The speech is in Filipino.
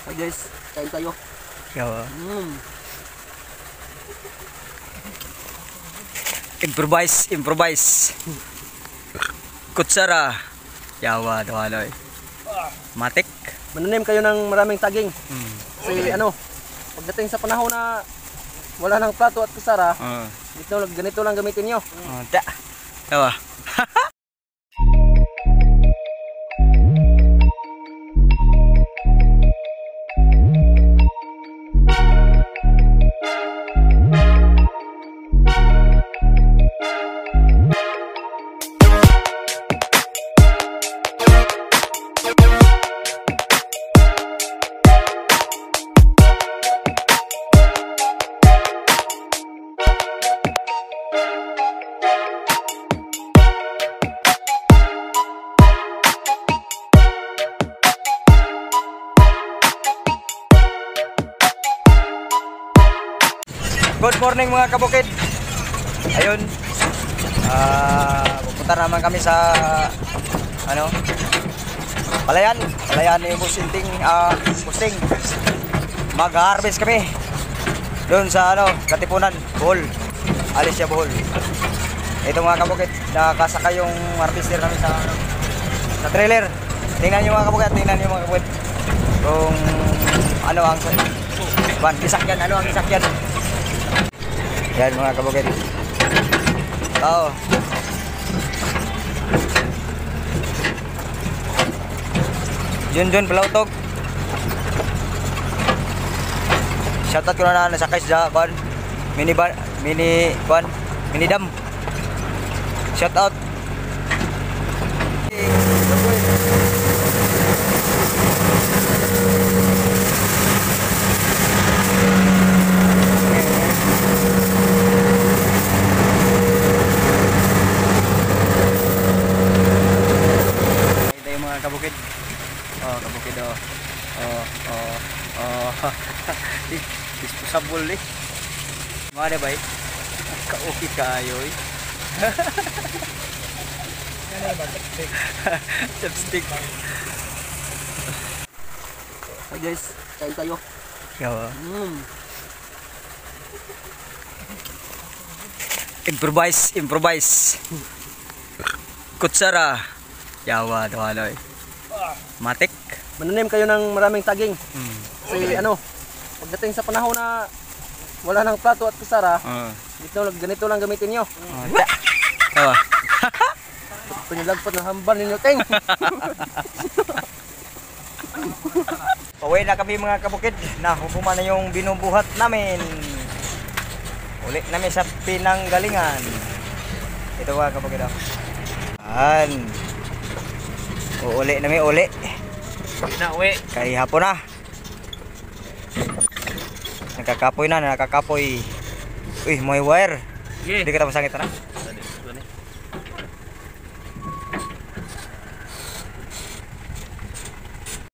Hi guys, kain tayo. Yawa. Improvise. Kutsara. Yawa, dawaloy. Matik. Mananim kayo ng maraming saging. Kasi pagdating sa panahon na wala nang plato at kutsara, ganito lang gamitin nyo. Yawa. Good morning mga kabukid. Ayun. Pupunta naman kami sa Palayan ni Busing. Mag-harvest kami doon sa Katipunan, Bohol. Alicia Bohol. Ito mga kabukid, nakasaka yung harvester namin sa trailer. Tingnan niyo mga kabukid, kung ang isakyan, ang isakyan. Yan mga kabukid. Junjun Palautog. Shoutout ko na nasakay sa mini dam. Shoutout. Kabukid. Kabukid. Disposable eh. Mana ba eh? Ka-okay kayo eh. Chopstick. Hi guys, kain tayo. Yawa. Improvise. Kutsara. Yawa, dawaloy. Matik. Mananim kayo ng maraming saging. Kasi pagdating sa panahon na wala nang plato at kutsara, ganito lang gamitin nyo. Yawa. Pinilagpat ng hamban ninyo, Teng. Pauwi na kami mga kabukid. Nahukuman na yung binubuhat namin. Uli namin sa pinanggalingan. Ito mga kabukid. Uli na may uli. Kay hapon na. Nakakapoy. Uy, may wire. Hindi ka tapos sangit na.